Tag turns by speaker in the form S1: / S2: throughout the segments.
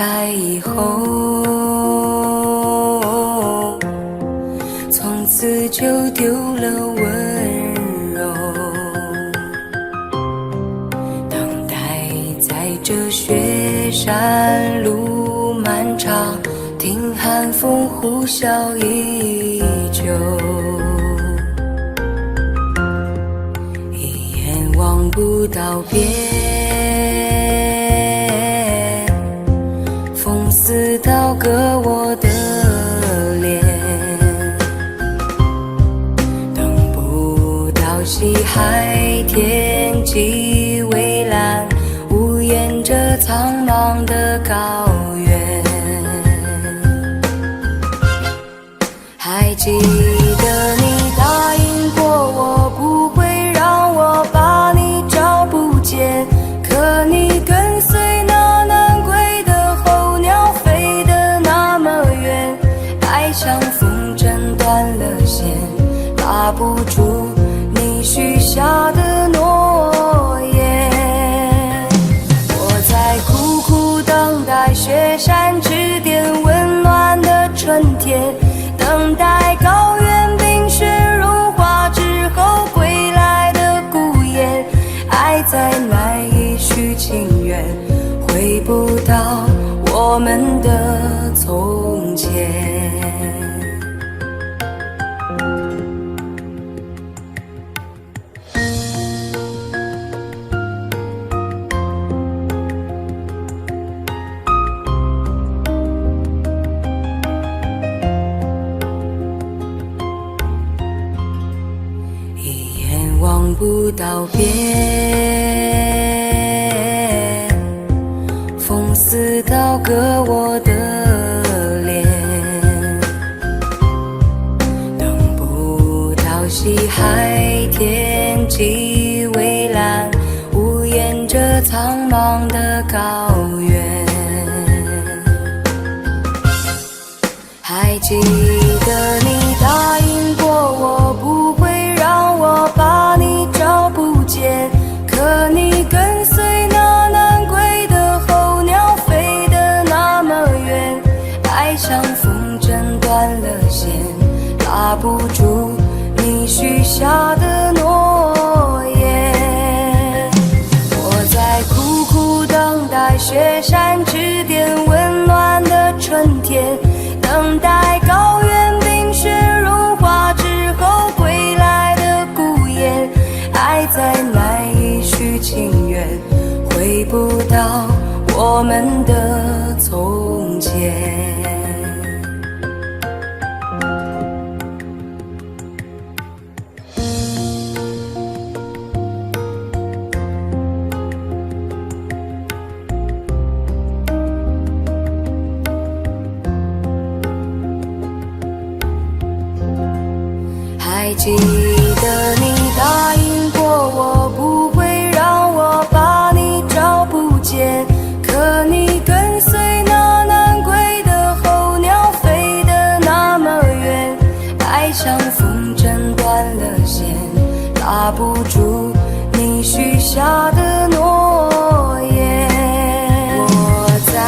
S1: 开以后，从此就丢了温柔，等待在这雪山路漫长，听寒风呼啸依旧，一眼望不到边，风似刀割我的脸，等不到西海天际蔚蓝，无言着苍茫的高原。还记得你答应过我，不会让我把你找不见，可你跟随那南归的候鸟飞得那么远，爱像风筝断了线，拉不住你许下的诺言。我在苦苦等待雪山之巅温暖的春天，等待高原冰雪融化之后归来的孤雁，爱在难以续情缘，回不到我们的从前。望不到边，风似刀割我的脸，等不到西海天际蔚蓝，无言着苍茫的高原。还记得你答应过我，不会让我把你找不见，可你跟随那南归的候鸟飞得那么远，爱像风筝断了线，拉不住你许下的诺言。我在苦苦等待雪山之巅温暖的春天，等待高原冰雪融化之后归来的孤雁，爱在难以续情缘，回不到我们的从前。还记得你答应过我，不会让我把你找不见，可你跟随那南归的候鸟飞得那么远，爱像风筝断了线，拉不住你许下的诺言。我在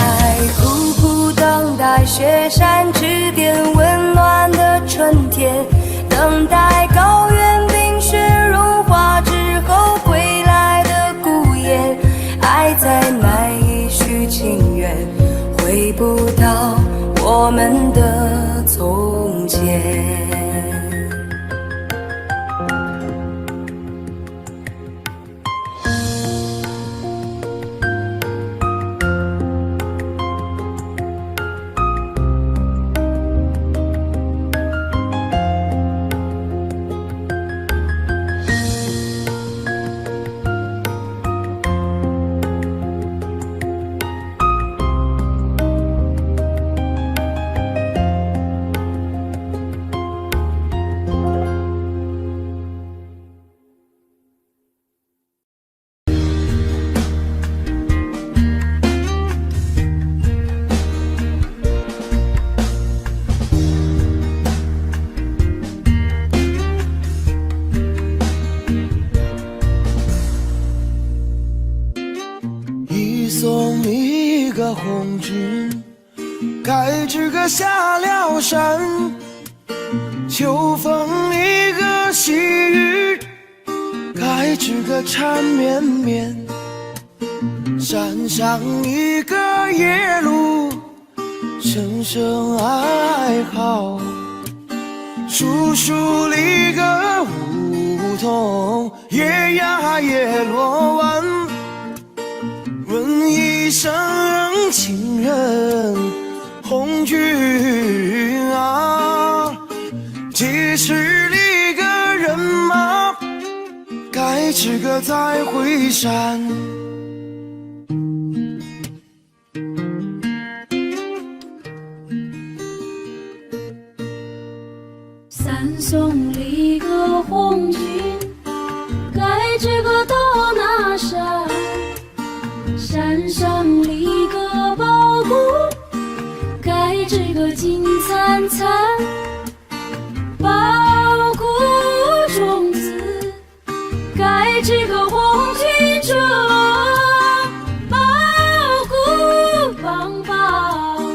S1: 苦苦等待雪山之巅温暖的春天，等待高原冰雪融化之后归来的孤雁，爱在难以续情缘，回不到我们的从前。
S2: 送你一个红纸，该知个下了山，秋风一个细雨，该知个缠绵绵。山上一个夜路，声声哀嚎。树树里个梧桐，夜呀夜落晚。问一声情人红军啊，几十里个人马，该知个再回山。
S3: 三送里个红军，该知个到那山。山上立个宝骨，该知个金灿灿。宝骨中子，该知个红军中。宝骨帮帮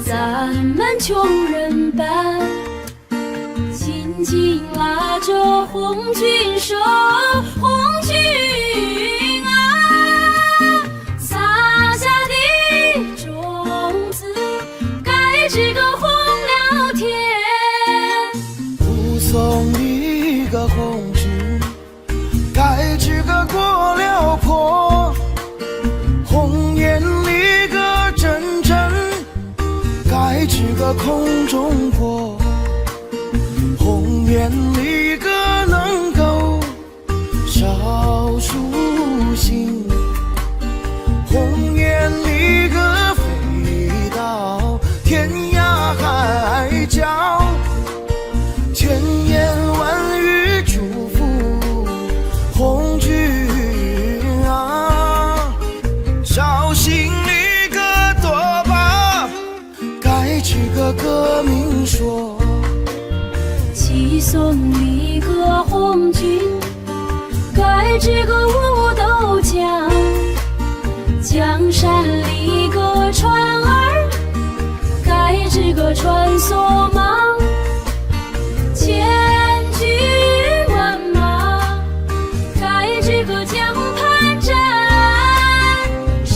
S3: 咱们穷人办，紧紧拉着红军手，红军啊，撒下的种子，该知个红了天。
S2: 护送一个红军，该知个过了坡。红颜里个阵阵，该知个空中过。红颜里个能够少数星，红颜里个飞到天涯海角，千言万语祝福红军啊。绍兴里个多把，该知个革命说。
S3: 七送里个红军，该知个五斗江。江山里个船儿，该知个穿梭忙。千军万马，该知个江畔站。10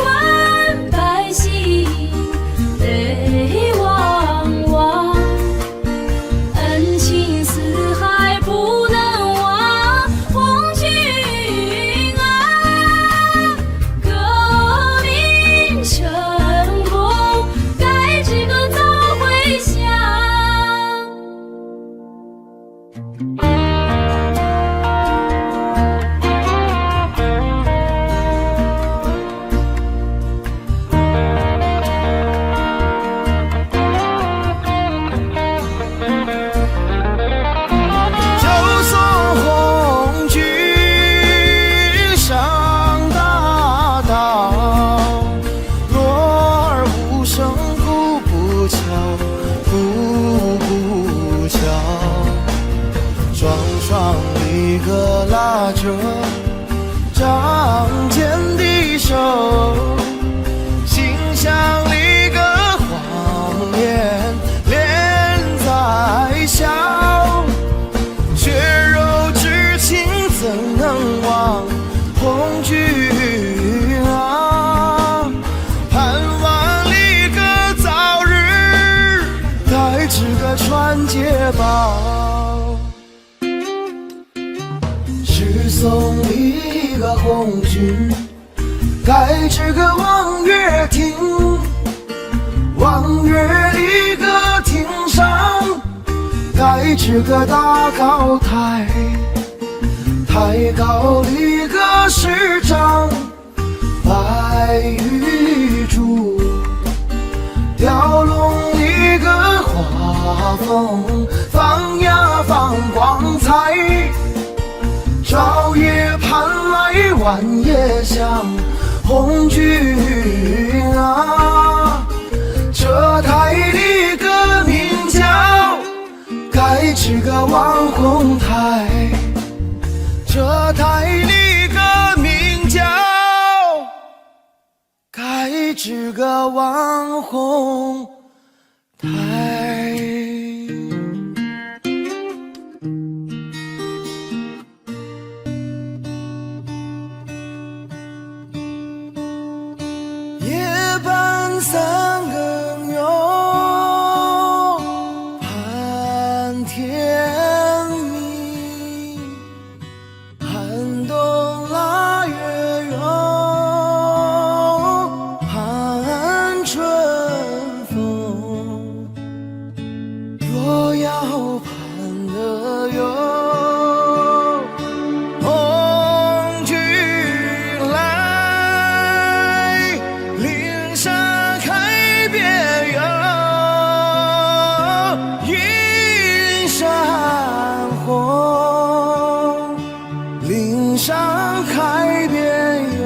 S3: 万百姓泪汪汪。恩情四海不能忘，红军啊，革命成功，该知个早回乡。
S2: 就送红军上大道，落儿无声哭不悄，哭不悄。双双一个拉着仗剑的手，心像一个谎言连在笑。血肉之情怎能忘红军啊？盼望里个早日，该知个传捷报。十送一个红军，该知个望月亭。望月里个亭上，该知个大高台。台高里个师长，白玉柱。雕龙里个画风，放呀放光彩。朝夜盼来晚夜香，红军啊。这台里个名叫，该知个望红台。这台里个名叫，该支个网红台。夜半三更哟，盼天明，寒冬腊月哟，盼春风。若要盼得哟，红军来，岭山开遍哟，云山红，岭山开遍哟，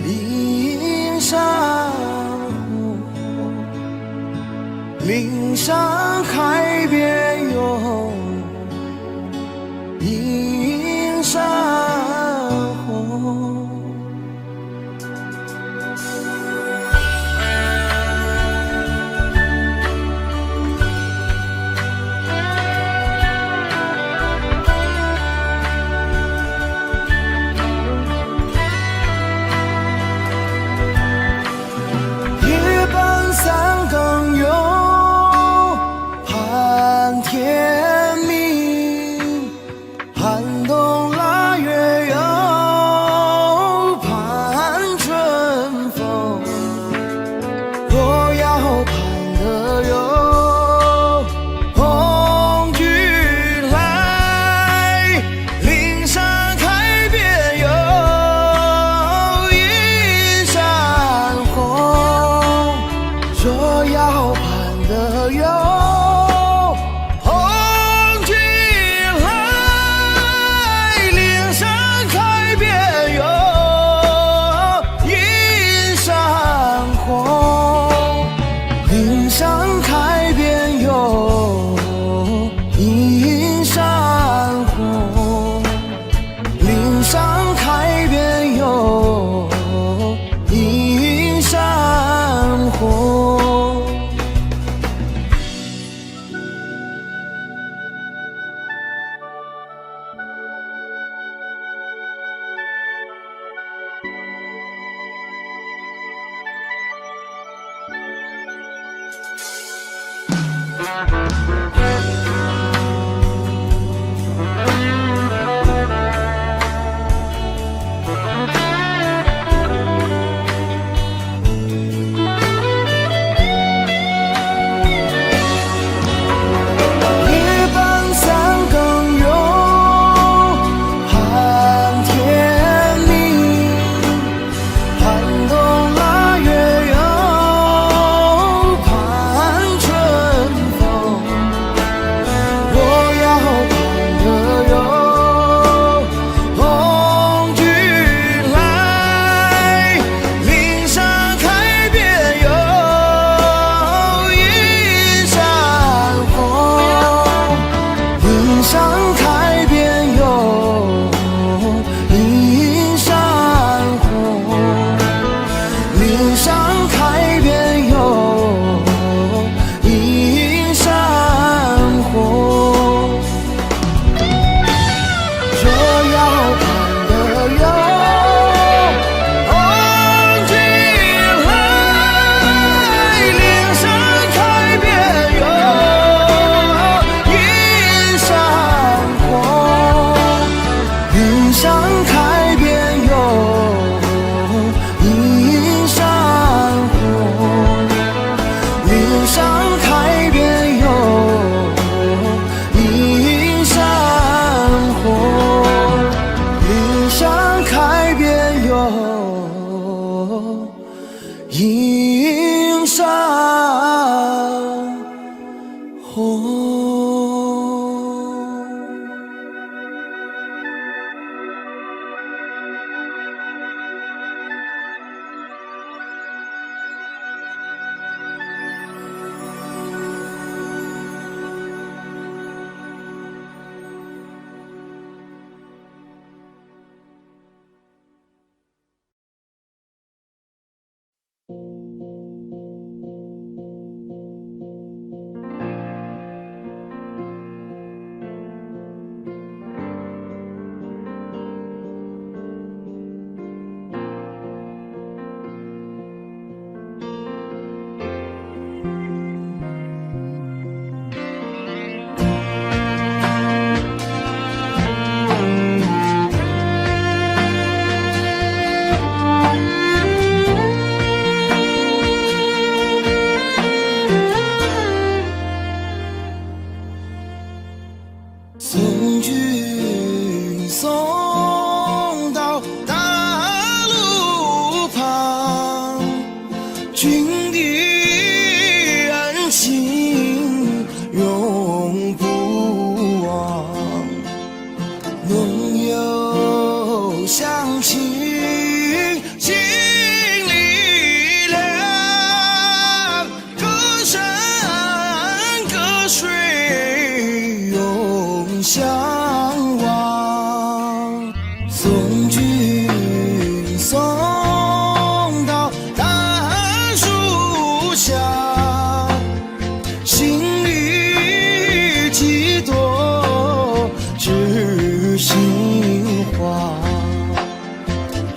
S2: 云山红，岭山开遍哟，云山红。夜半三更哟，盼天明，寒冬腊月向往，送君送到大树下，心里几朵知心花，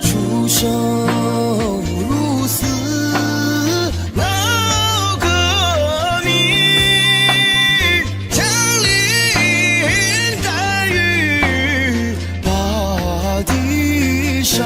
S2: 出生入死闹革命，枪林弹雨把地杀。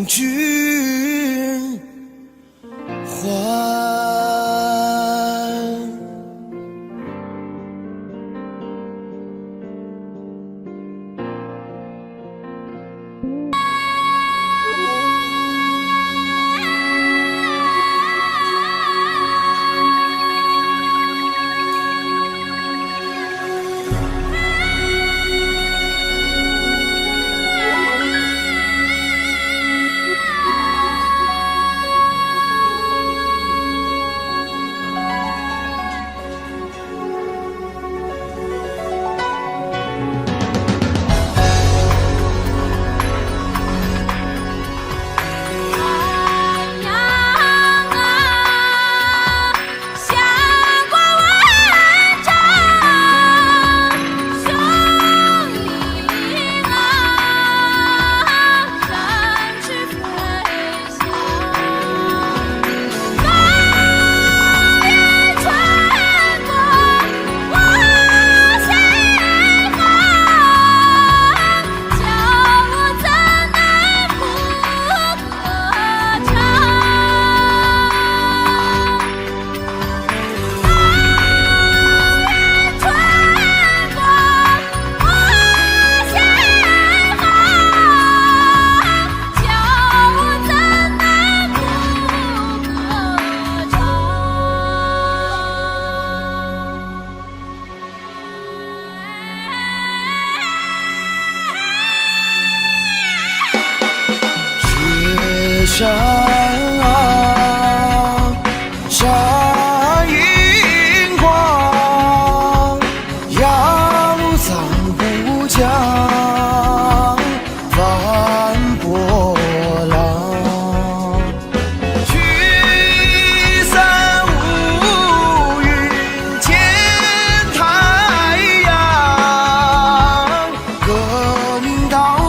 S2: 君还。山啊，山银光，压路藏不江，翻波浪。聚散无云见太阳，革命到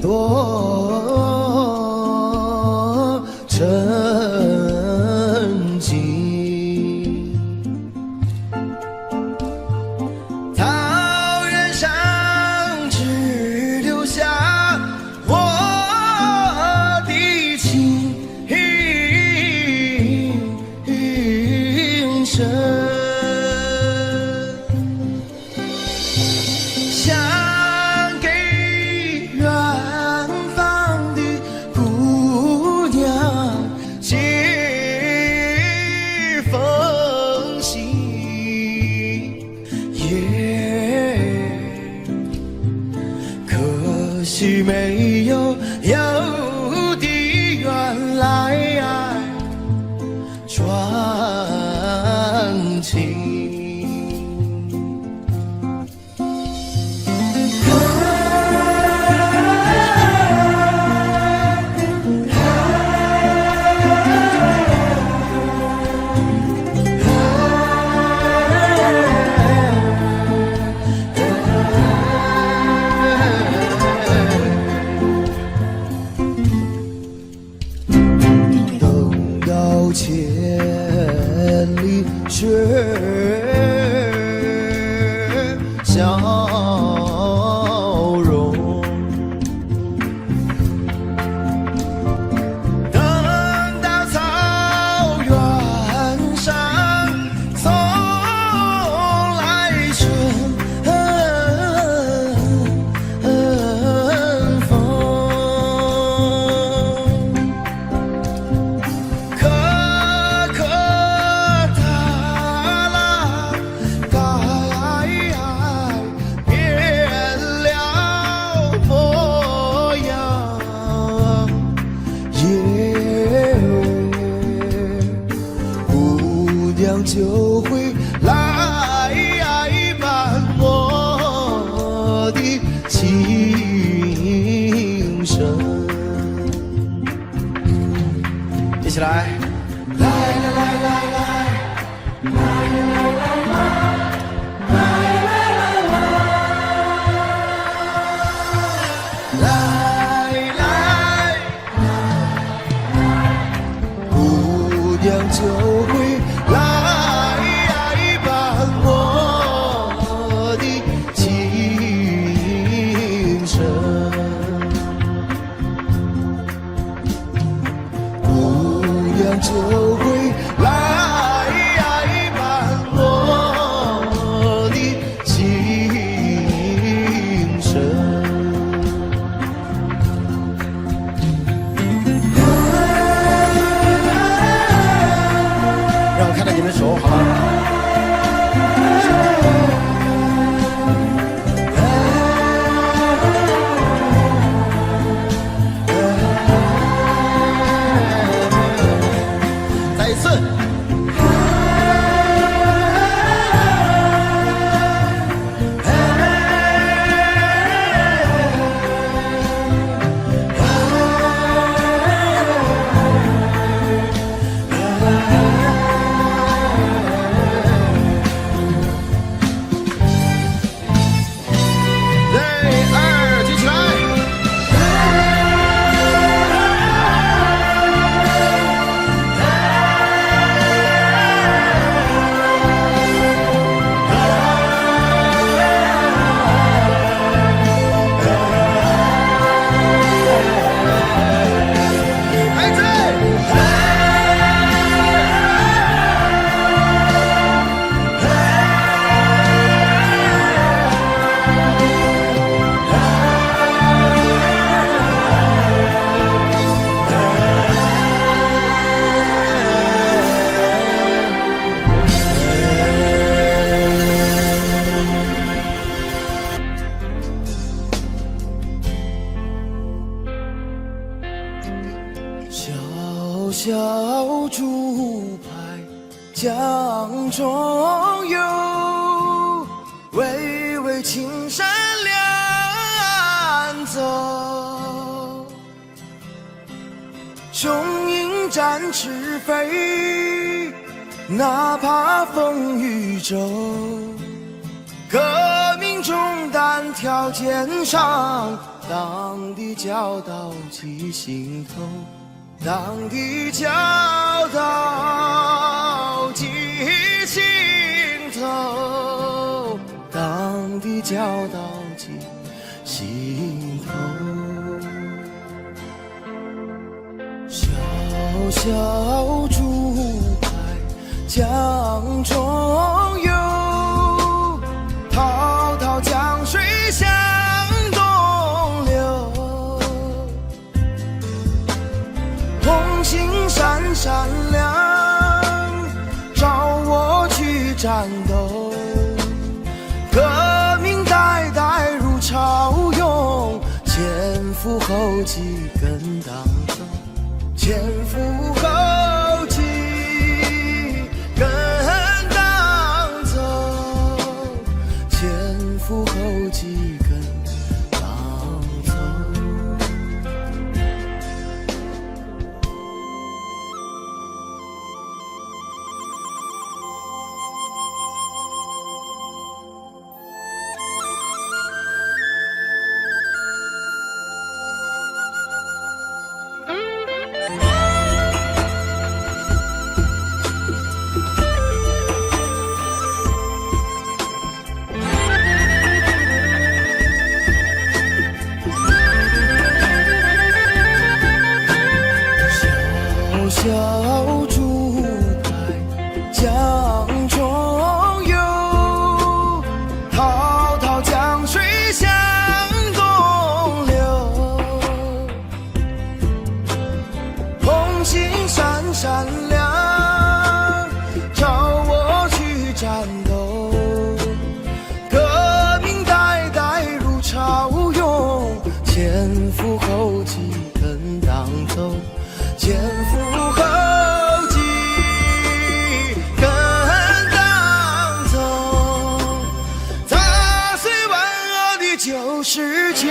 S2: 多沉静。桃源上只留下我的情深。想给远方的姑娘写封信，可惜没有的原来传情。千里雪笑容，等到草原上送来春风。就会来伴我的情深。一起来，来来来来来，来来来来，来来来来，来来，姑娘就会来。就会来伴我的情深。让我看到你们手，好吗？小小竹排江中游，巍巍青山两走。雄鹰展翅飞，哪怕风雨骤。革命中单挑肩上，当地教导起心头，当地教导起心头，当地教导起心头。小小竹排江中游，滔滔江水向东流。红星闪闪亮，照我去战斗。革命代代如潮涌，前赴后继跟党走，前赴后继跟党走，前赴后继跟党走。小竹排江中游，滔滔江水向东流。红星闪闪亮，照我去战斗。革命代代如潮涌，前赴后继跟党走，前赴后继跟党走。砸碎万恶的旧世界，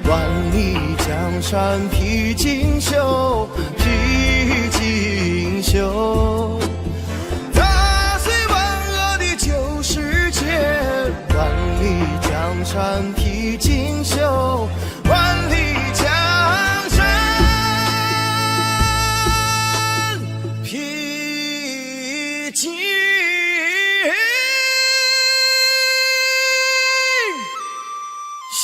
S2: 万里江山披锦绣，披锦绣。砸碎万恶的旧世界，万里江山披锦绣，万里江山披锦绣。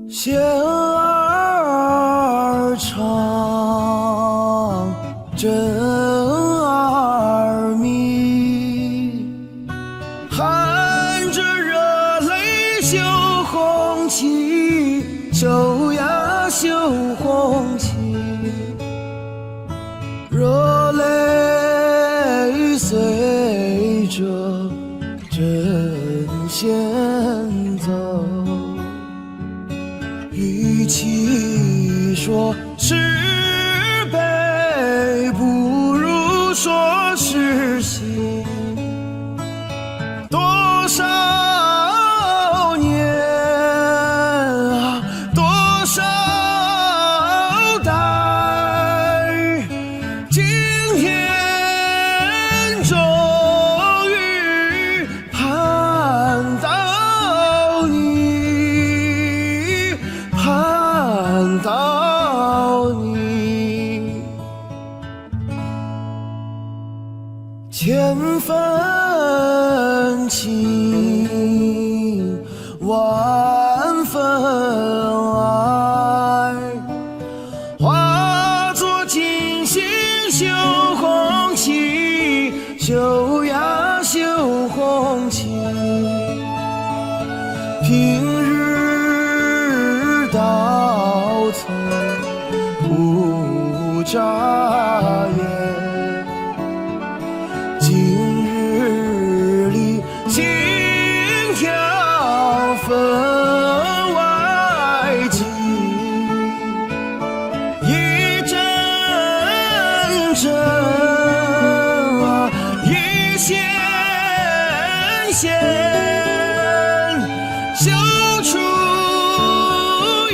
S2: 弦儿长，针儿密，含着热泪绣红旗，绣呀绣红旗，热泪随着针线走。与其说是悲，不如说是喜。多少年啊，多少代，今天终于盼到你，盼到你。千分情，万分爱，化作金星绣红旗，绣呀绣红旗。平日到头不眨眼。今日里心跳分外急，一阵阵啊，一线线，绣出一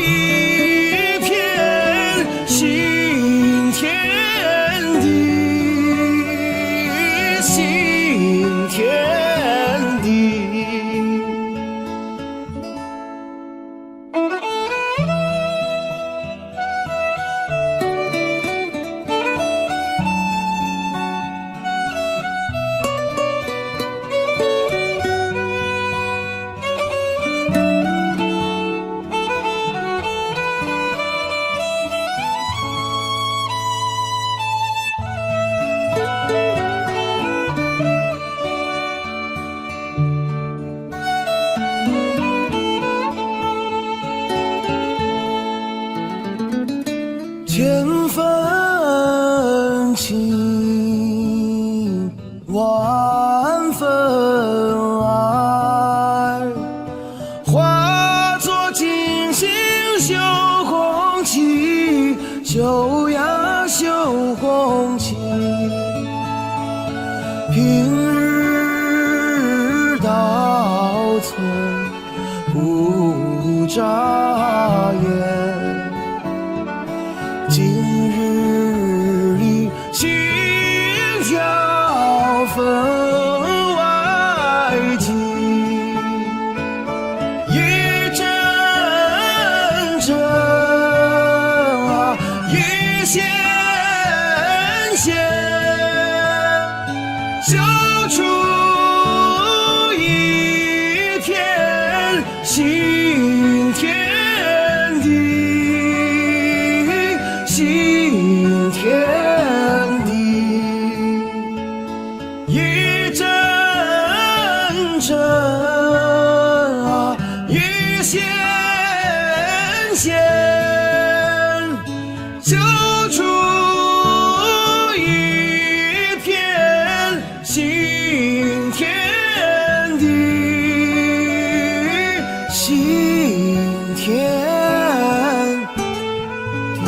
S2: 片新天地，新天地。千分情，万分爱，化作金星绣红旗，绣呀绣红旗。平日到村不眨眼，今日里心跳分外急，一阵阵啊，一线线，绣出一片新天地，新天地。一阵阵啊，一线线，绣出一片新天地，新天地。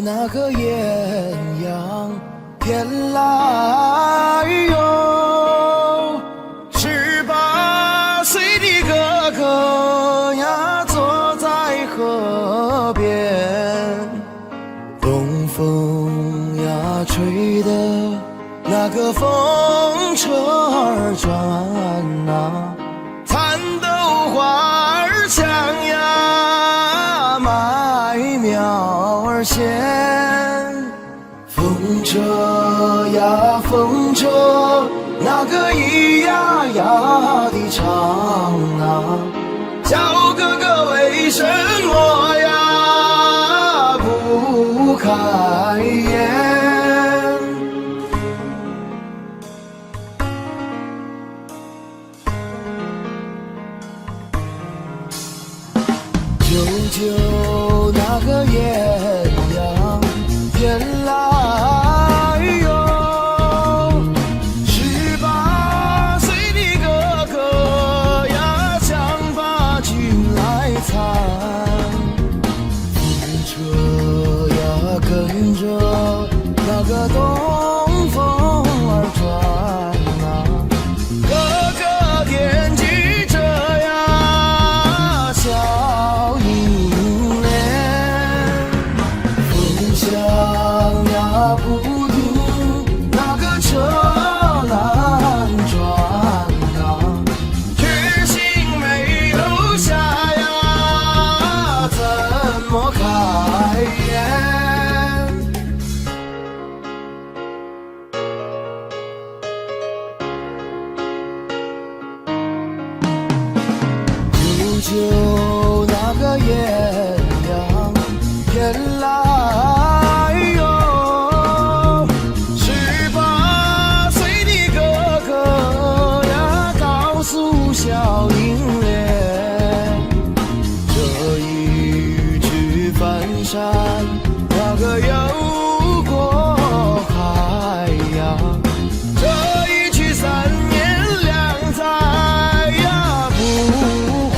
S2: 那个艳阳偏来哟，18岁的哥哥呀，坐在河边，东风呀吹的那个风车儿转呐，蚕豆花儿香呀，麦苗儿鲜。风车呀风车，那个咿呀呀的唱啊，小哥哥为什么呀不开眼？舅舅那个艳阳偏来哟，18岁的哥哥呀，想把军来参。风车呀跟着那个东风儿转就那个艳阳天来哟，18岁的哥哥呀，告诉小英莲，这一去翻山，那个又过海呀，这一去3年2载呀，不回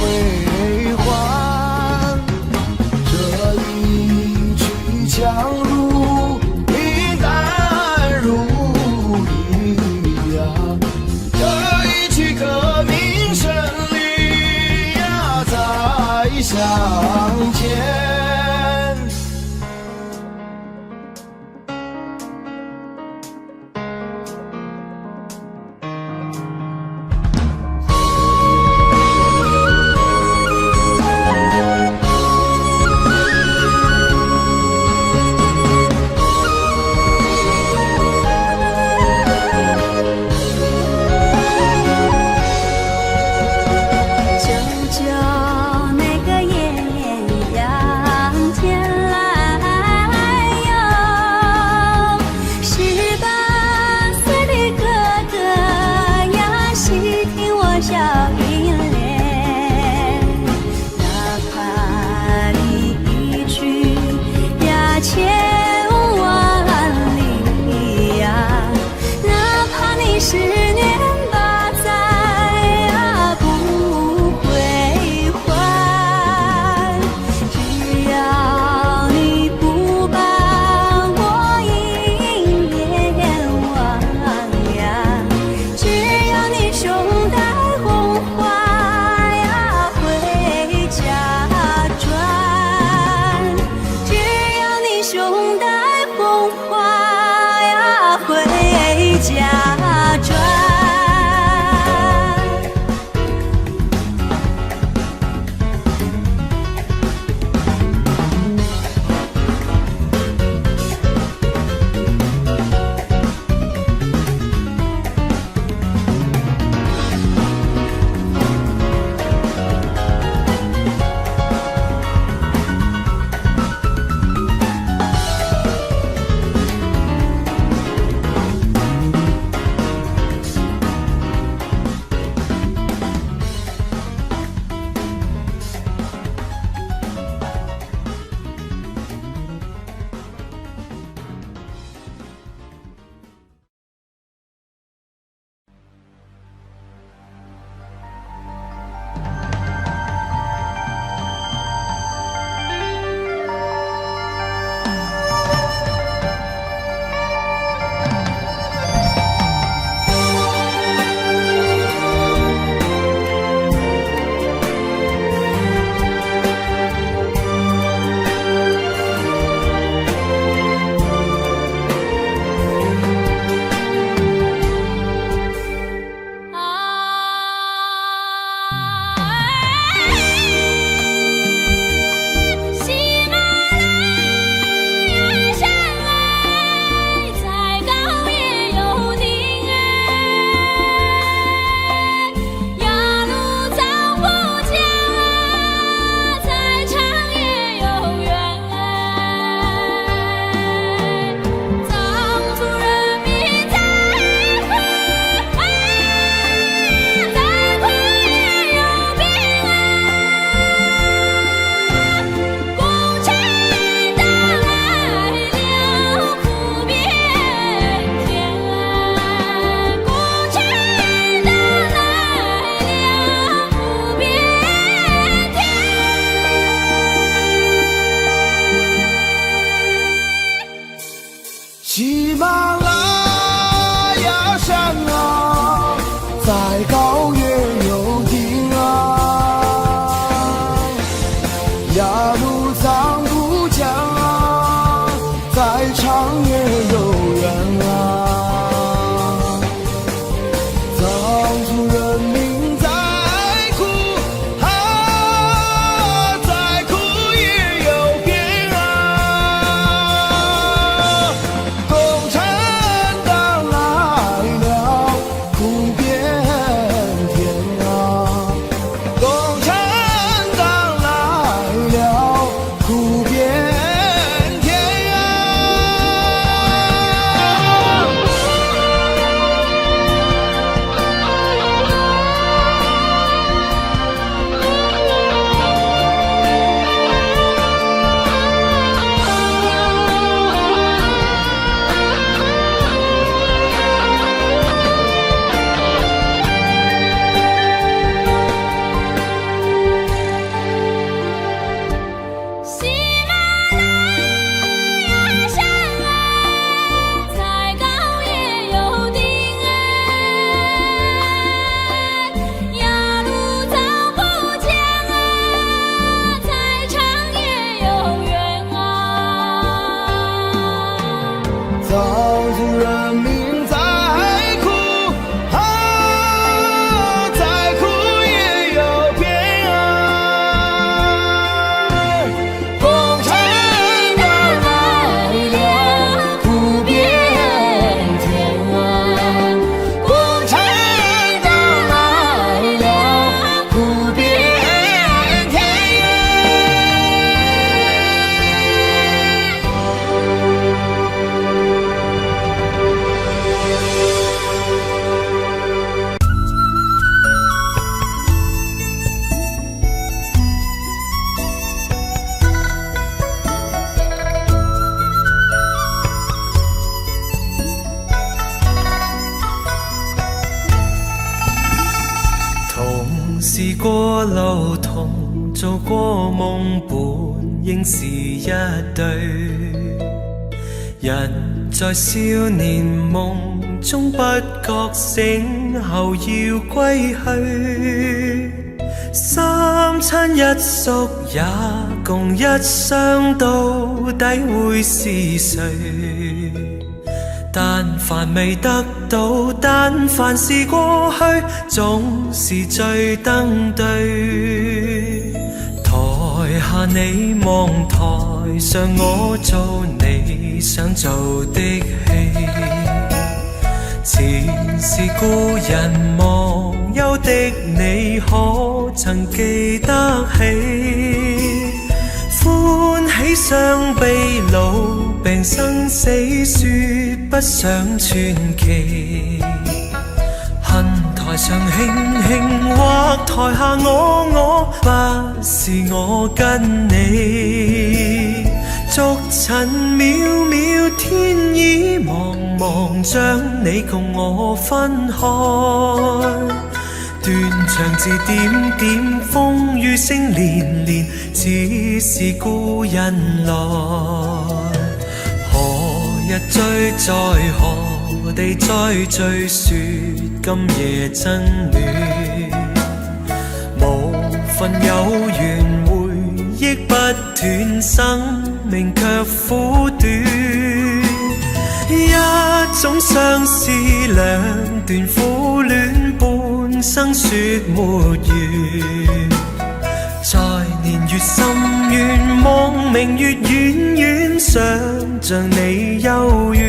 S4: 試過路途，做過夢伴，應是一對。人在少年夢中不覺醒後要歸去，三餐一宿也共一雙，到底會是誰？但凡未得到，但凡是過去，總是最登對。台下你望，台上我做你想做的戲。前是故人忘憂的你，可曾記得起？歡喜傷悲老病生死，說不上傳奇。恨台上輕輕，或台下我，不是我跟你。逐塵渺渺，天意茫茫，將你共我分開。斷腸字點點，風雨聲連連，只是故人來。何日追，在何地再聚，說今夜真戀。無份有緣，回憶不斷，生命卻苦短。一種相思，兩段苦戀，半生說沒完。在年月深淵，望明月遠遠，想像你幽怨。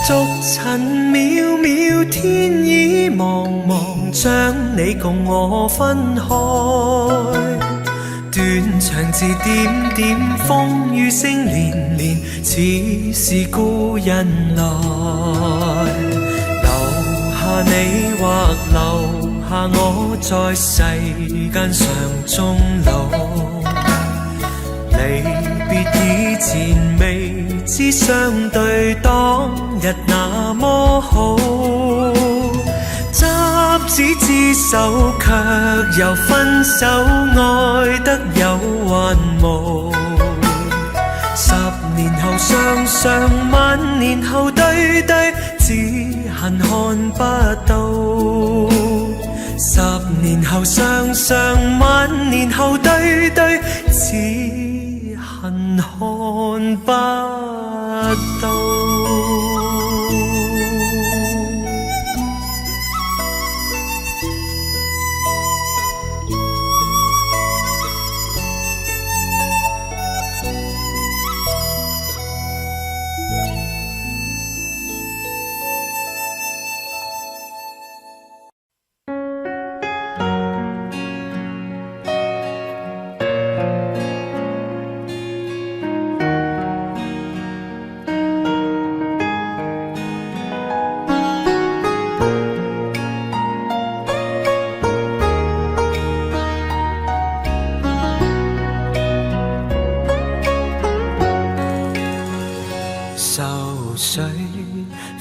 S4: 逐塵渺渺，天意茫茫，將你共我分開。斷腸字點點，風雨聲連連，似是故人來。留下你或留下我，在世間上終老。離別以前，未知相對當日那麼好。執子之手，卻又分手，愛得有還無。10年後雙雙，萬年後對對，只恨看不到。10年後雙雙，萬年後對對，只恨看不到。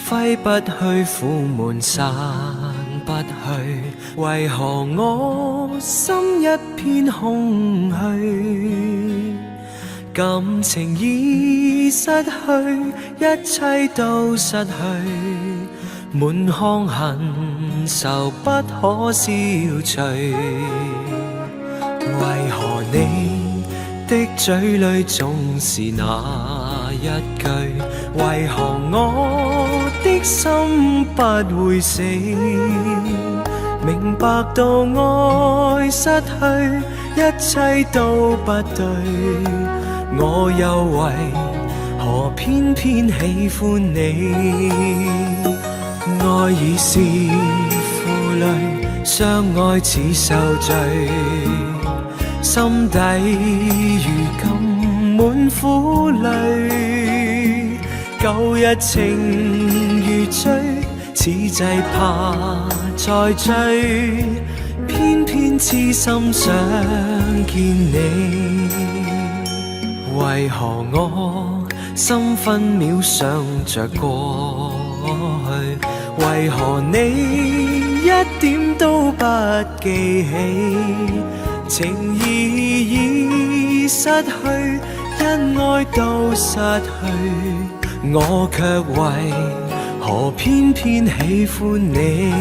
S4: 揮不去，苦悶散不去，為何我心一片空虛？感情已失去，一切都失去，滿腔恨愁不可消除。為何你的嘴裏總是那一句？為何我的心不會死？明白到愛失去，一切都不對，我又為何偏偏喜歡你？愛已是負累，相愛似受罪，心底如今滿苦淚。舊日情如醉，此際怕再追，偏偏痴心想見你。為何我心分秒想着過去？為何你一點都不記起？情意已失去，因愛都失去，我卻為何偏偏喜歡你？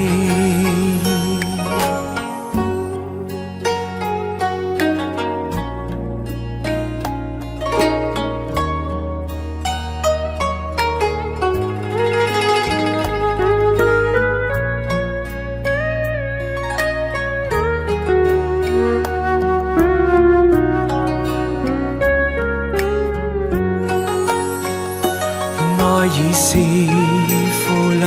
S4: 愛已是負累，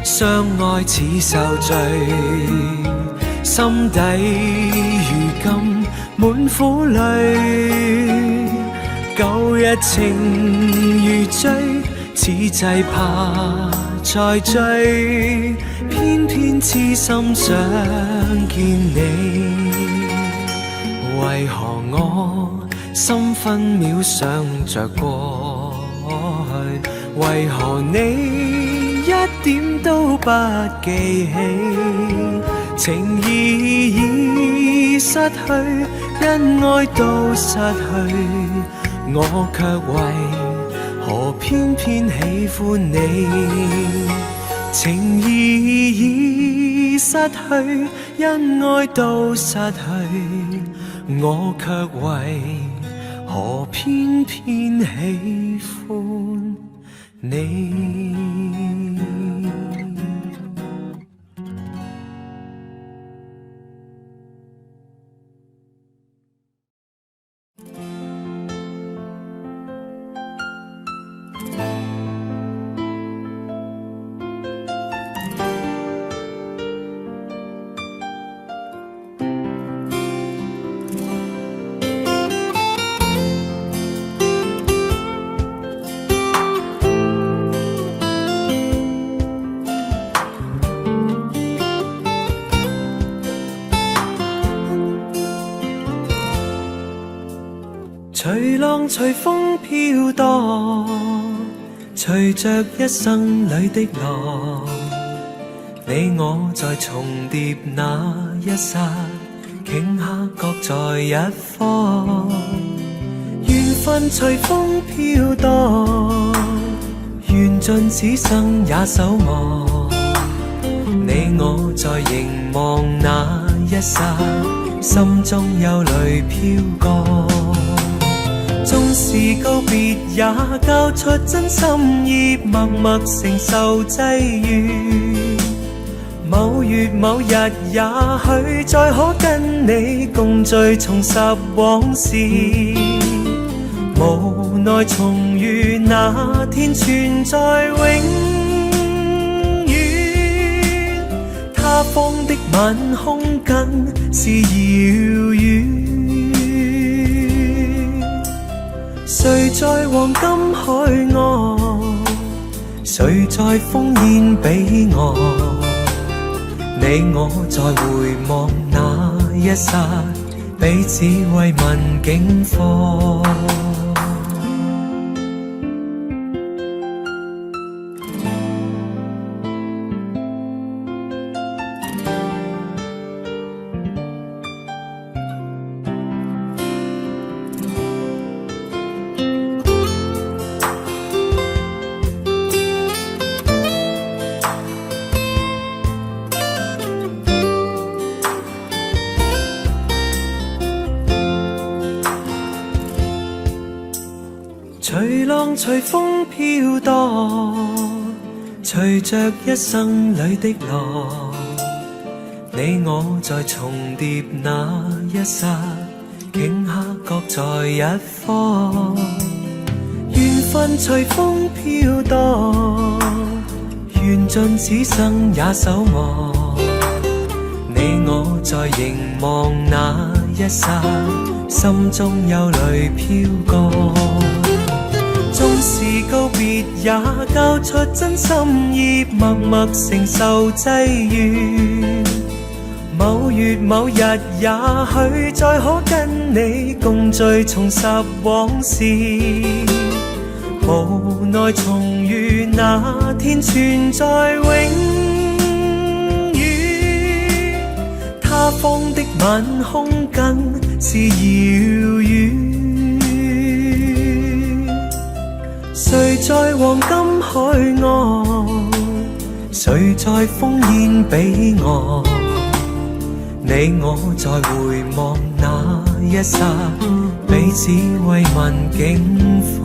S4: 相愛似受罪，心底如今滿苦淚。舊日情如醉，此際怕再追，偏偏痴心想見你。為何我心分秒想着過去？為何你一點都不記起？情意已失去，因愛都失去，我卻為何偏偏喜歡你？情意已失去，因愛都失去，我卻為何偏偏喜歡你。隨浪隨風飄蕩，隨着一生裏的浪，你我在重疊那一剎，頃刻各在一方。緣分隨風飄蕩，緣盡此生也守望。你我在凝望那一剎，心中有淚飄過。縱是告別也交出真心意，默默承受際遇。某月某日也許再可跟你共聚，重拾往事。無奈重遇那天存在永遠，他方的晚空更是遙遠。誰在黃金海岸，誰在烽煙彼岸？你我在回望那一剎，彼此慰問境況。隨浪隨風飄蕩，隨着一生裏的浪，你我在重疊那一剎，頃刻各在一方。緣分隨風飄蕩，緣盡此生也守望。你我在凝望那一剎，心中有淚飄過。縱是告別也交出真心意，默默承受際遇。某月某日也許再可跟你共聚重拾往事，無奈重遇那天存在永遠，他方的晚空更是遙遠。誰在黃金海岸，誰在烽煙彼岸，你我在回望那一剎，彼此慰問境況。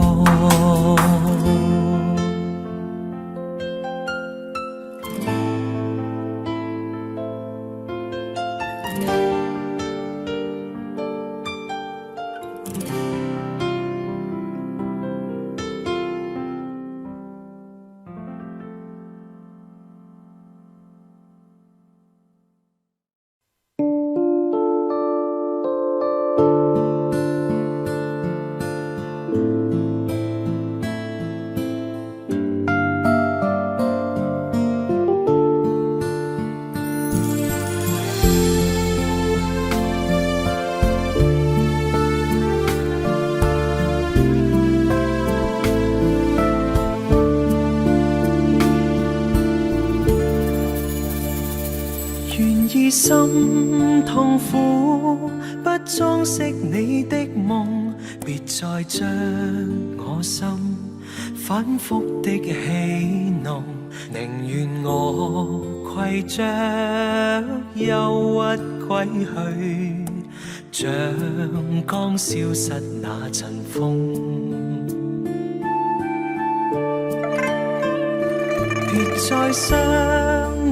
S4: 心痛苦，不裝飾你的夢，別再將我心反覆的戲弄，寧願我攜着憂鬱歸去，像剛消失那陣風。別再傷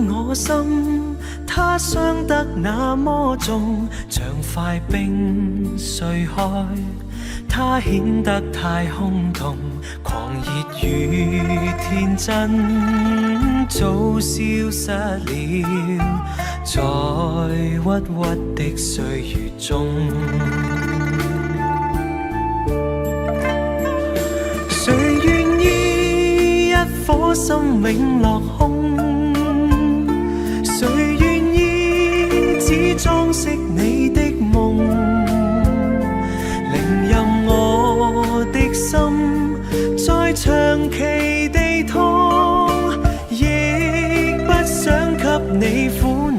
S4: 我心，它傷得那麼重，像塊冰碎開，它顯得太空洞，狂熱與天真早消失了，在鬱鬱的歲月中。誰願意一顆心永落空？誰願意只裝飾你的夢？寧任我的心再長期地痛，亦不想給你苦惱。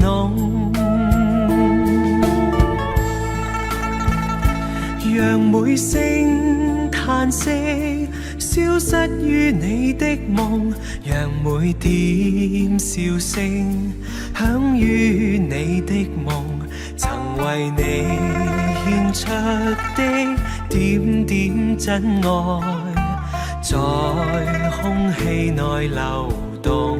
S4: 讓每聲嘆息消失於你的夢，讓每點笑聲響於你的夢，曾為你獻出的點點真愛，在空氣內流動。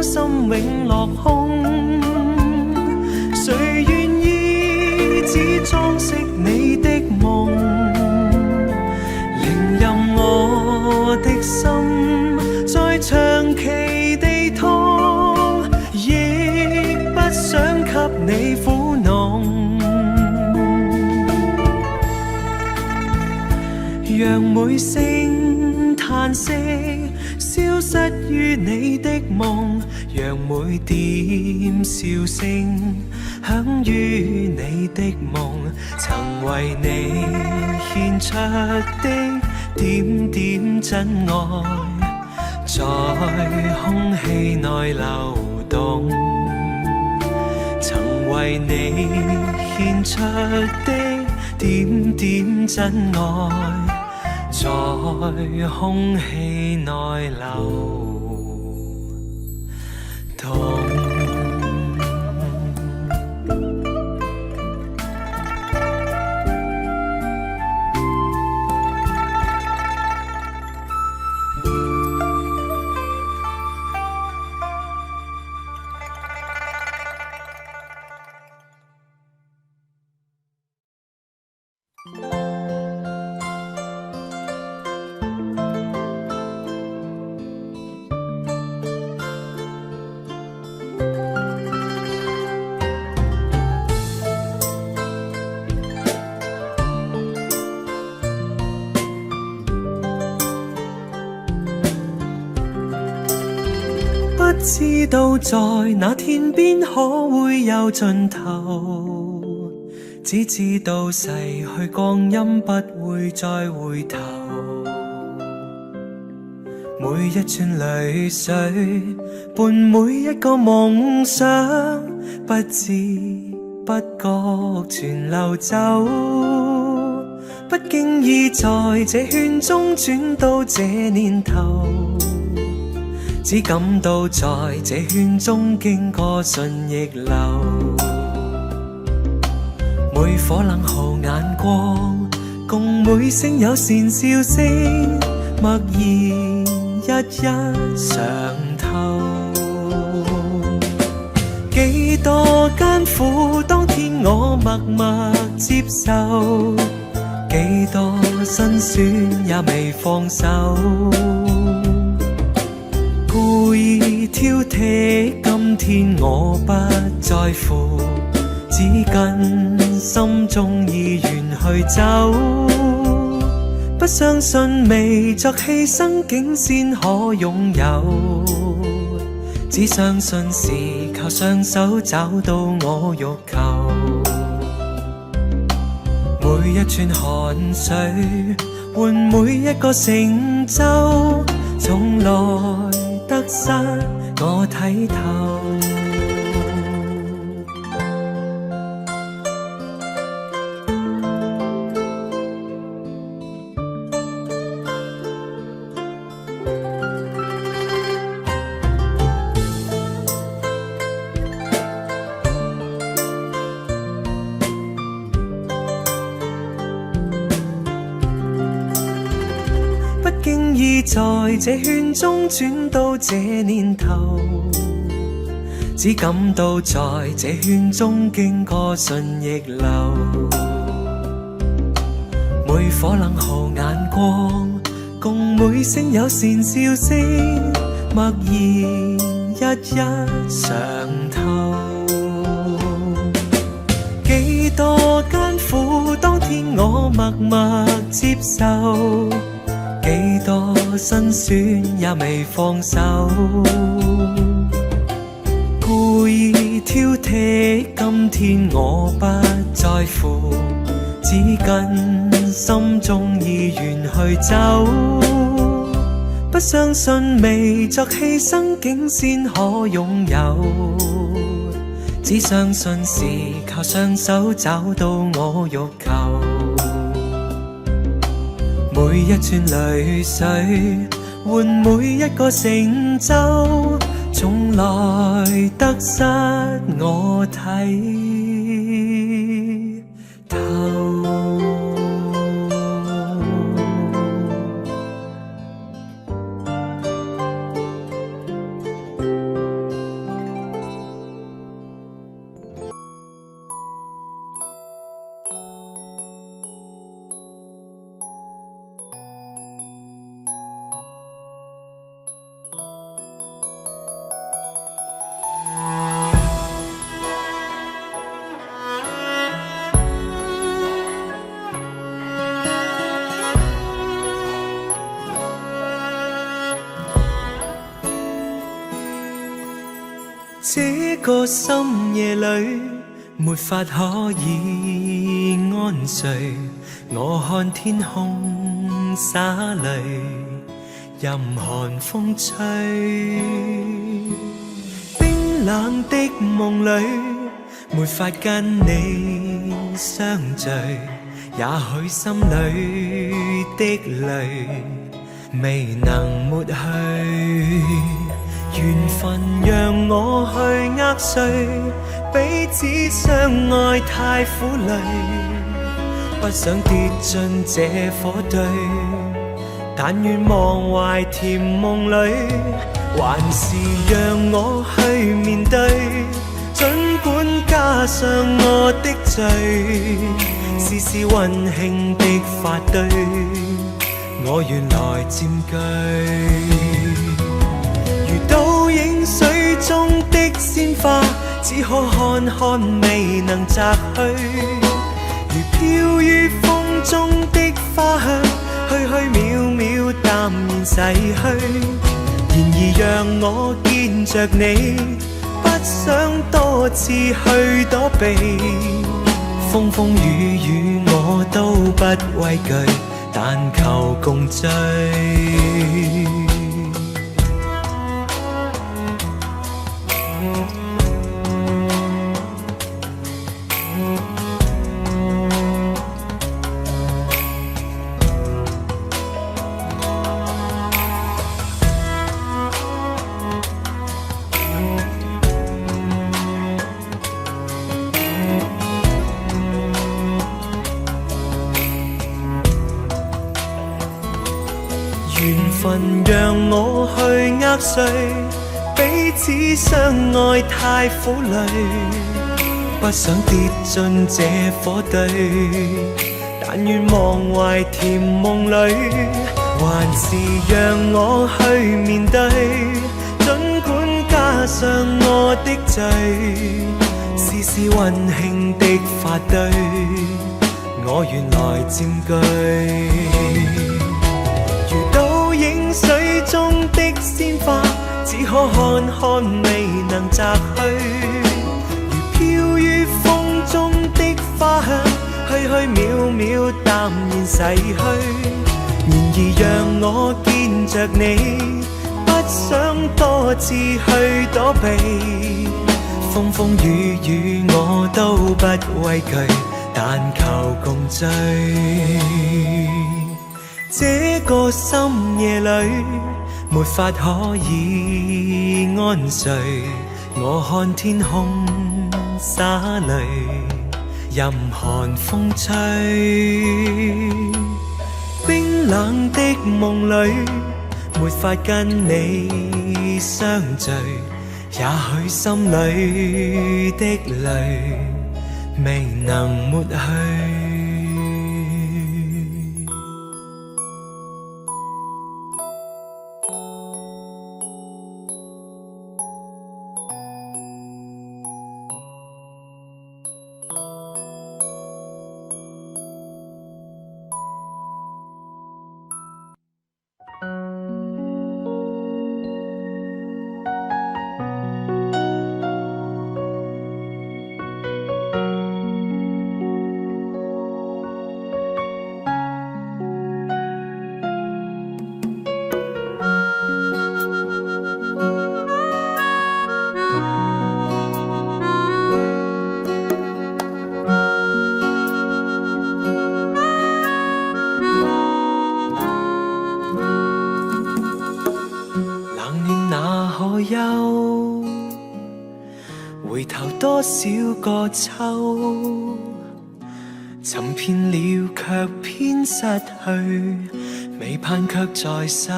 S4: 心永落空，誰願意只裝飾你的夢？寧任我的心再長期地痛，亦不想給你苦惱。讓每聲嘆息消失於你的夢，讓每點笑聲響於你的夢，曾為你獻出的點點真愛，在空氣內流動。曾為你獻出的點點真愛，在空氣內流動。不知道在那天邊可會有盡頭，只知道逝去光陰不會再回頭。每一串淚水伴每一個夢想，不知不覺全流走。不經意在這圈中轉到這年頭，只感到在這圈中經過順逆流。每顆冷酷眼光，共每聲友善笑聲，默然一一嘗透。幾多艱苦，當天我默默接受，幾多辛酸也未放手。故意挑剔，今天我不在乎，只跟心中意願去走。不相信未作犧牲竟先可擁有，只相信是靠雙手找到我欲求。每一串汗水換每一個成就，從來得失我睇透。不經意在這圈中轉到這年頭，只感到在這圈中經過順逆流。每顆冷酷眼光，共每聲友善笑聲，默然一一嘗透。幾多艱苦，當天我默默接受，幾多辛酸也未放手。故意挑剔，今天我不在乎，只跟心中意願去走。不相信未作犧牲竟先可擁有，只相信是靠雙手找到我欲求。每一串淚水換每一個成就，從來得失我睇透。這個深夜裏沒法可以安睡，我看天空灑淚，任寒風吹。冰冷的夢裏沒法跟你相聚，也許心裏的淚未能抹去，緣分讓我去握碎，彼此相愛太苦累，不想跌進這火堆，但願忘懷甜夢裏，還是讓我去面對，儘管加上我的罪，絲絲溫馨的發堆，我願來佔據。如倒影水中的鮮花，只可看看未能摘去，如飄於風中的花香，虛虛渺渺淡然逝去。然而讓我見着你，不想多次去躲避，風風雨雨我都不畏懼，但求共醉。緣分讓我去握碎，彼此相愛太苦累，不想跌進這火堆，但願忘懷甜夢裏，還是讓我去面對，儘管加上我的罪，絲絲溫馨的發堆，我願來佔據。影水中的鮮花，只可看看未能摘去，如飄於風中的花香，虛虛渺渺淡然逝去。然而讓我見着你，不想多次去躲避，風風雨雨我都不畏懼，但求共醉。這個深夜裏，沒法可以安睡。我看天空灑淚，任寒風吹。冰冷的夢裏，沒法跟你相聚。也許心裏的淚，未能抹去。回頭多少個秋，尋遍了卻偏失去，未盼卻在手。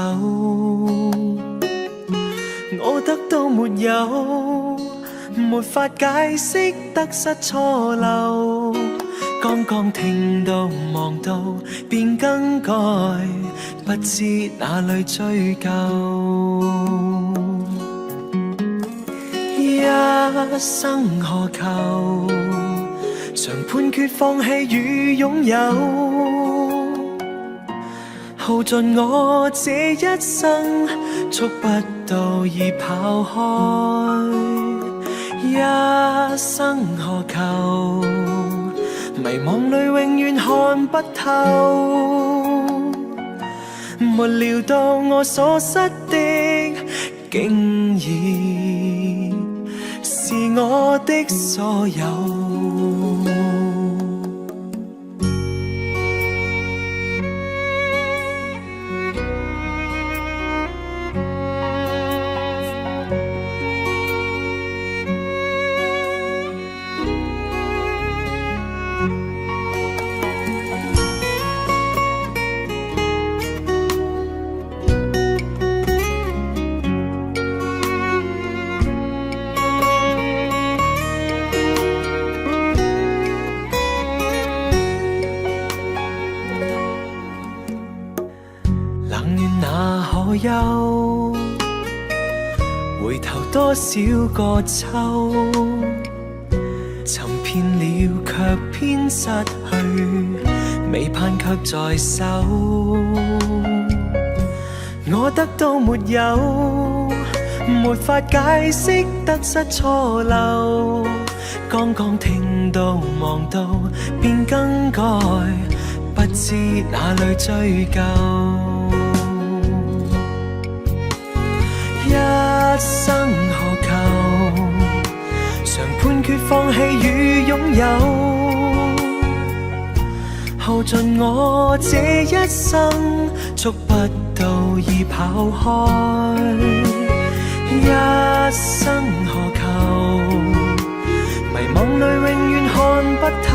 S4: 我得到沒有，沒法解釋得失錯漏。剛剛聽到望到便更改，不知哪裏追究。一生何求，常判決放棄與擁有，耗盡我這一生，觸不到已跑開。一生何求，迷惘裏永遠看不透，沒料到我所失的竟然是我的所有。哪可休？回頭多少個秋，尋遍了卻偏失去，未盼卻在手。我得到沒有，沒法解釋得失錯漏。剛剛聽到望到便更改，不知哪裏追究。一生何求，常判決放棄與擁有。耗盡我這一生，觸不到已跑開。一生何求，迷惘裏永遠看不透。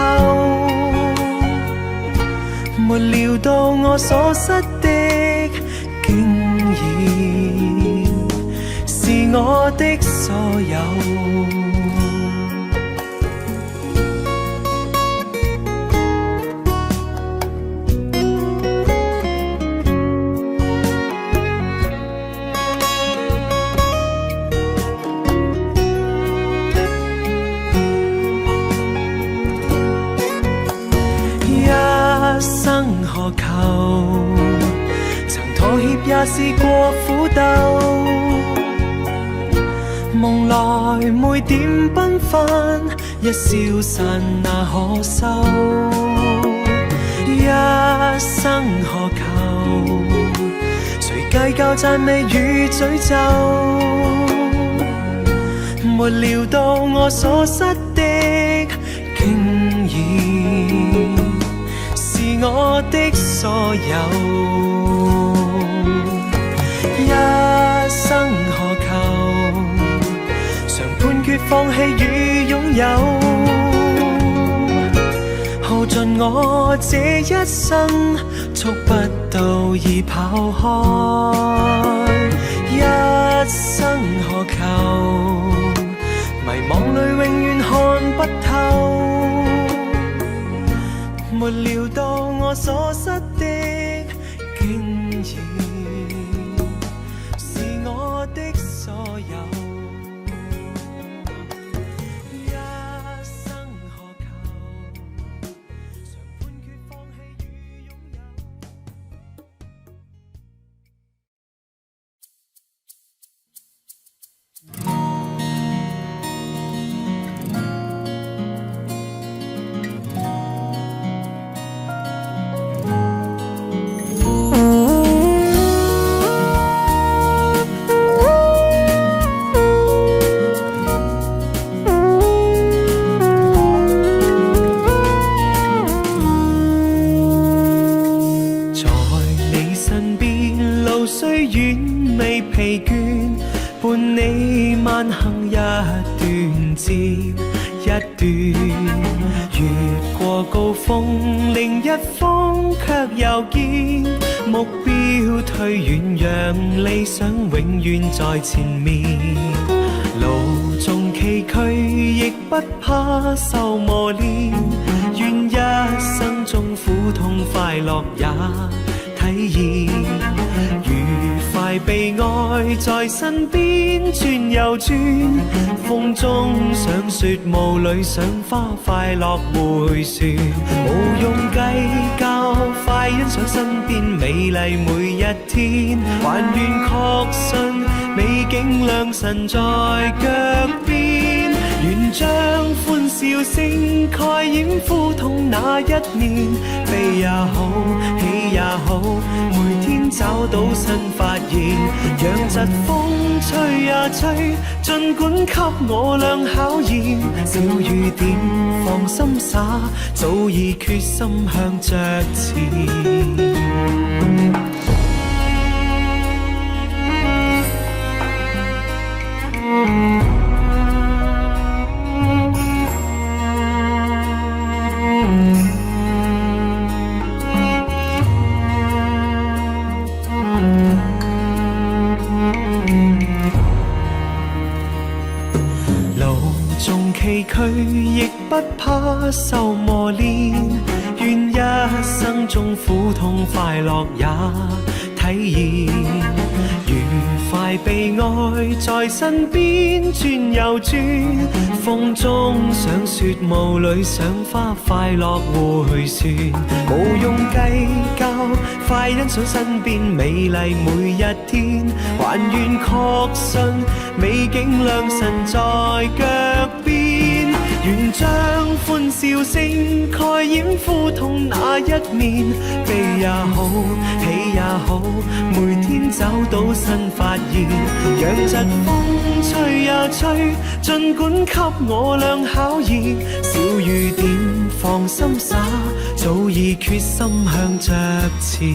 S4: 沒料到我所失的，竟然是我的所有。一生何求，曾妥協也試過苦鬥。夢來每點繽紛，一消散那可收。一生何求，誰計較讚美與詛咒？沒料到我所失的，竟然是我的所有。一生何求，常判決放棄與擁有。耗盡我這一生，觸不到已跑開。一生何求，迷惘裏永遠看不透。沒料到我所失的，竟然是我的所有。一生何求，常判決放棄與擁有。疲倦，伴你慢行一段接一段，越過高峰，另一峰卻又見目標退遠，讓理想永遠在前面。路縱崎嶇，亦不怕受磨練，願一生中苦痛快樂也體驗。愉快被愛在身邊轉又轉，風中想雪霧裏賞花快樂迴旋，無用計較，快欣賞身邊美麗每一天，還願確信美景良辰在腳邊，願將歡笑聲蓋掩苦痛那一面，悲也好，喜也好，每天找到新發現，讓疾風吹呀吹，儘管給我倆考驗，小雨點放心灑，早已決心向着前。崎嶇亦不怕受磨練，願一生中苦痛快樂也體体验，愉快被爱在身边转又转，风中想雪雾里赏花，快乐回旋，无用计较，快欣赏身边美丽每一天，还愿确信美景良辰在脚边，愿将欢笑声盖掩苦痛那一面，悲也好，喜也好，每天找到新发现，让疾风吹呀吹，尽管给我俩考验，小雨点放心洒，早已决心向着前。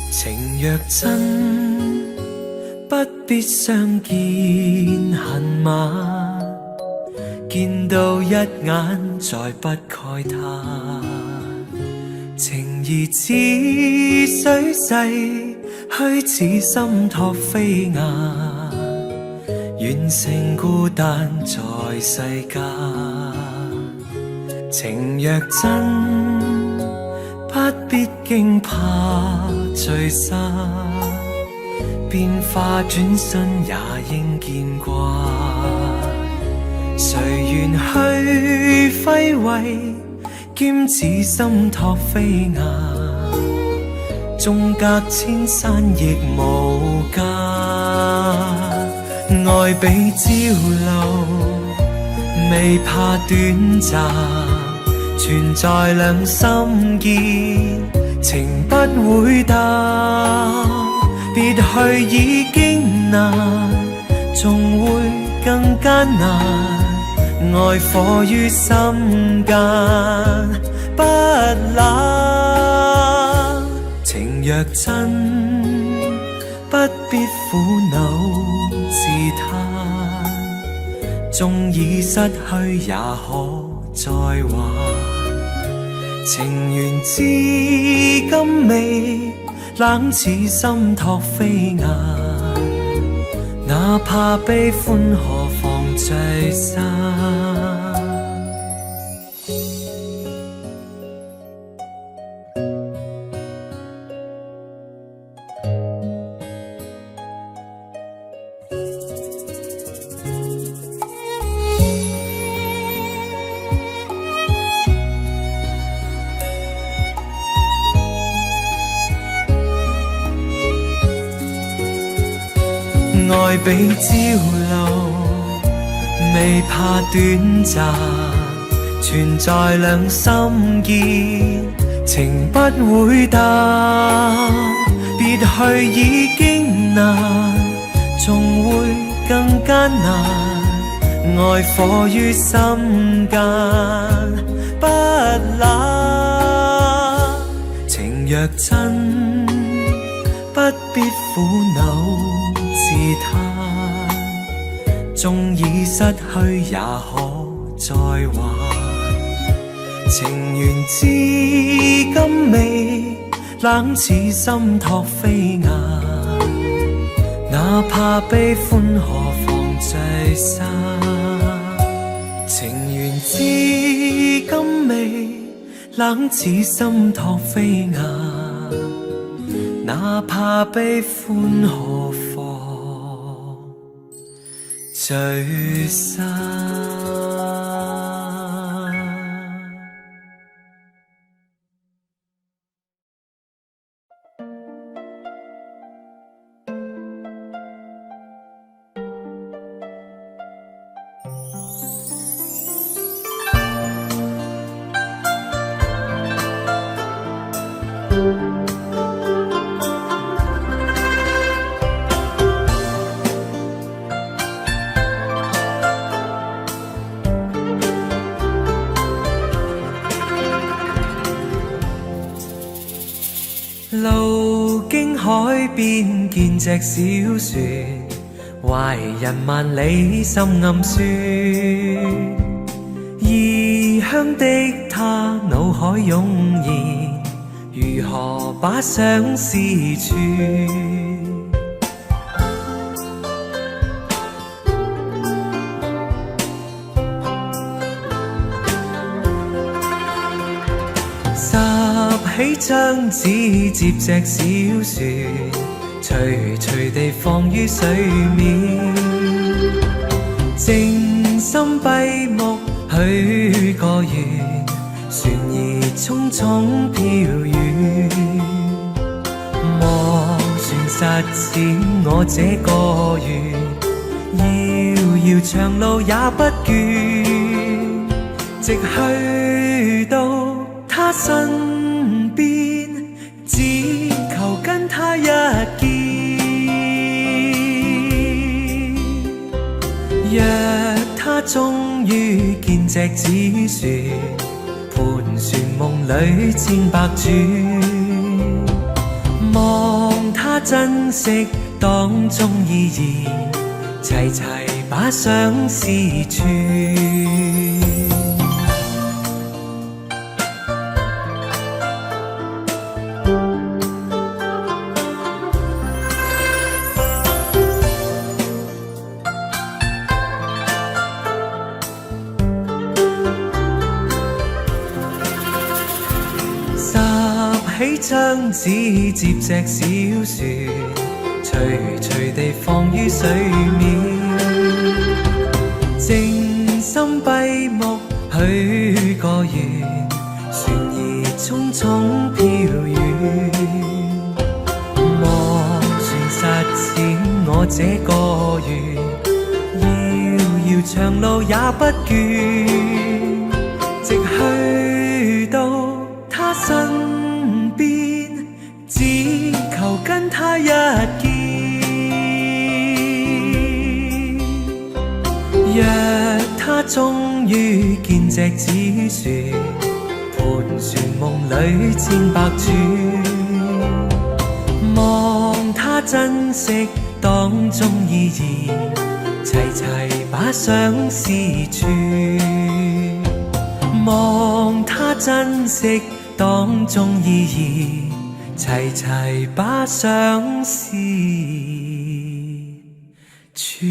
S4: 情若真，不必相见恨晚，見到一眼再不慨嘆。情義似水逝，虛似心托飛雁，願成孤單在世間。情若真，不必驚怕聚散，變化轉身也應見慣。誰願去揮霍，兼此心托飛雁，縱隔千山亦無間。愛比朝露，未怕短暫，存在兩心間，情不會淡。別去已經難，仲會更艱難。愛火於心間不冷，情若真，不必苦惱自嘆，縱已失去也可再還。情緣至今未冷似心托飛雁，哪怕悲歡何妨聚散。愛比朝露，未怕短暫，存在兩心間，情不會淡。別去已經難，仲會更艱難。愛火於心間不冷，情若真，不必苦惱自嘆，縱已失去也可再還。情緣至今未冷似心托飛雁，哪怕悲歡何妨聚散。情緣至今未冷似心托飛雁，哪怕悲歡何妨聚散。路經海邊見隻小船，懷人萬里心暗酸。異鄉的他腦海湧現，如何把相思串？拾起張紙接隻小船，徐徐地放於水面。靜心閉目許個願，船兒匆匆飄遠。莫船實踐我這個願，遙遙長路也不倦，直去到他身邊，只求跟他一見。若他終於見隻紙船，盤旋夢裏千百轉，望他珍惜當中意義，齊齊把相思串。拾起張紙接隻小船，徐徐地放於水面。靜心閉目許個願，船兒匆匆飄遠。莫船實踐我這個願，遙遙長路也不倦，直去到他身邊，只求跟他一見。若他終於見隻紙船，盤旋夢裏千百轉，望他珍惜當中意義，齊齊把相思串。望他珍惜當中意義，齊齊把相思串。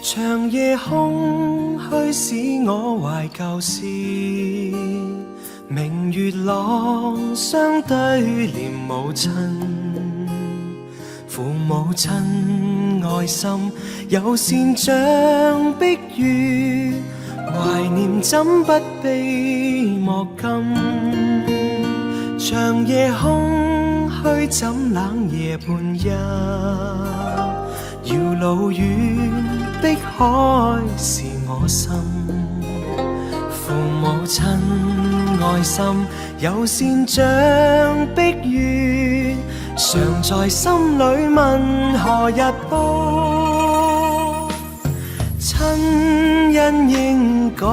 S2: 長夜空虛使我懷舊事，明月朗相對念母親。父母親愛心友善像碧月，懷念怎不悲莫禁。長夜空虛怎冷夜半夜，遙路遠碧海是我心。父母親愛心友善像碧月，常在心裏問何日報。親恩應該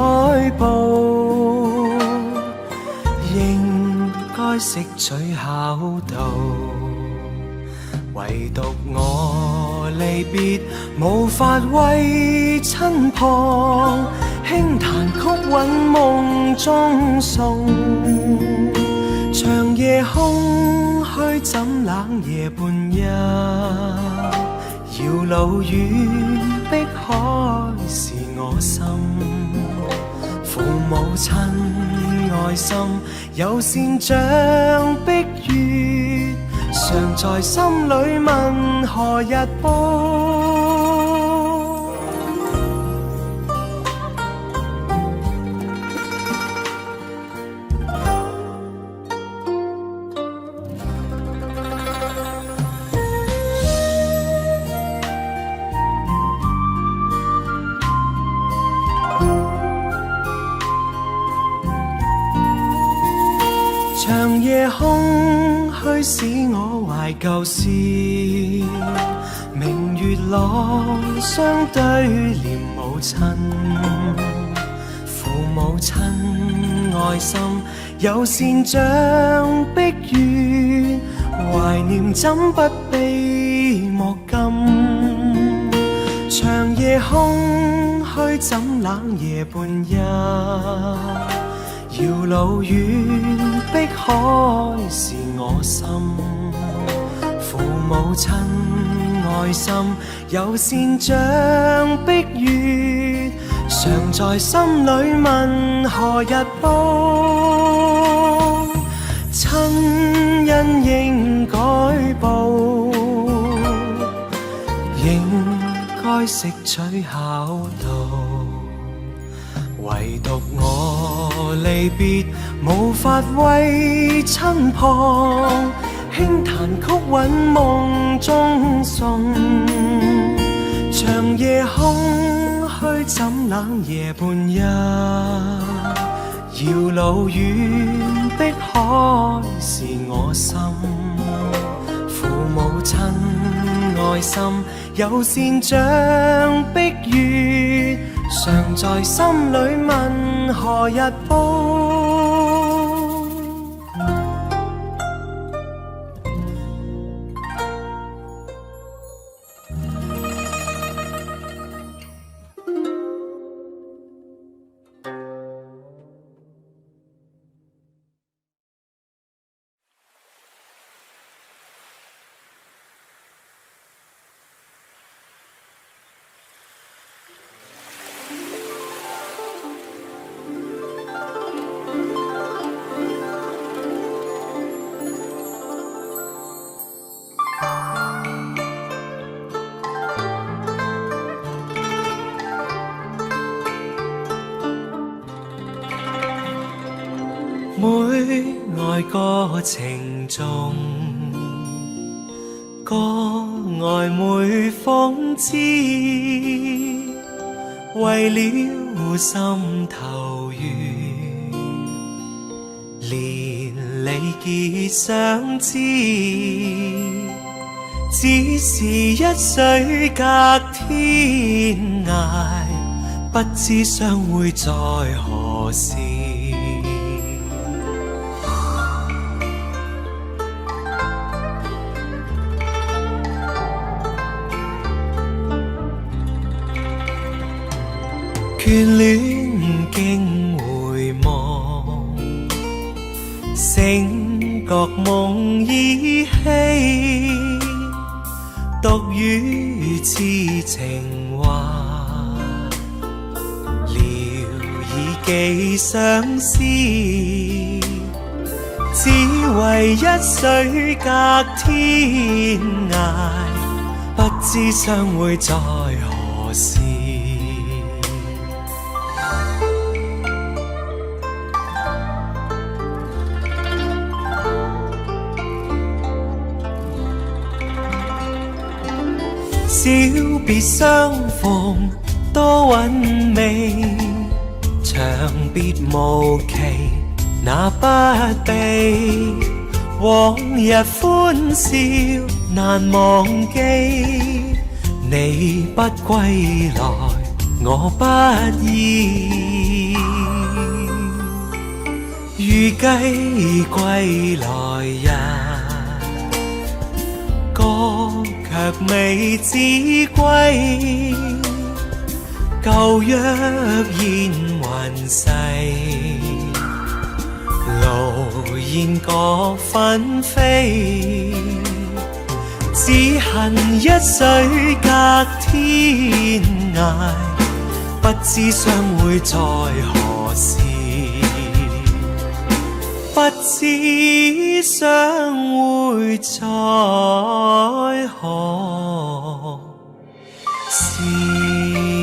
S2: 報，應該識取孝道，唯獨我離別無法為親旁，輕彈曲韻夢中送。長夜空虛
S4: 怎冷夜半一？遙路遠，碧海是我心。父母親愛心，有善像碧月，常在心裏問何日報。長夜空虛使我懷舊事，明月朗相對念母親。父母親愛心，有善像碧月，懷念怎不悲莫禁。長夜空虛怎冷夜半一？遙路遠，碧海是我心。父母親愛心，有善像碧月，常在心裏問何日報。親恩應該報，應該識取孝道。唯獨我離別，無法為親旁，輕彈曲韻夢中送。長夜空虛怎冷夜半一？遙路遠，碧海是我心。父母親愛心，有善像碧月，常在心裏問何日報。每愛歌情重，歌愛每諷刺，為了心頭緣，連理結相知，只是一水隔天涯，不知相會在何時。眷戀經回望，醒覺夢依稀，獨語痴情話，聊以寄相思，只為一水隔天涯，不知相會在何時。小別相逢多韻味，長別無期那不避。往日歡笑難忘記，你不歸來我不依。預計歸來日，歌卻未知歸，舊約現還逝，路回燕各纷飞，只恨一水隔天涯，不知相會在何時，不知相會在何時。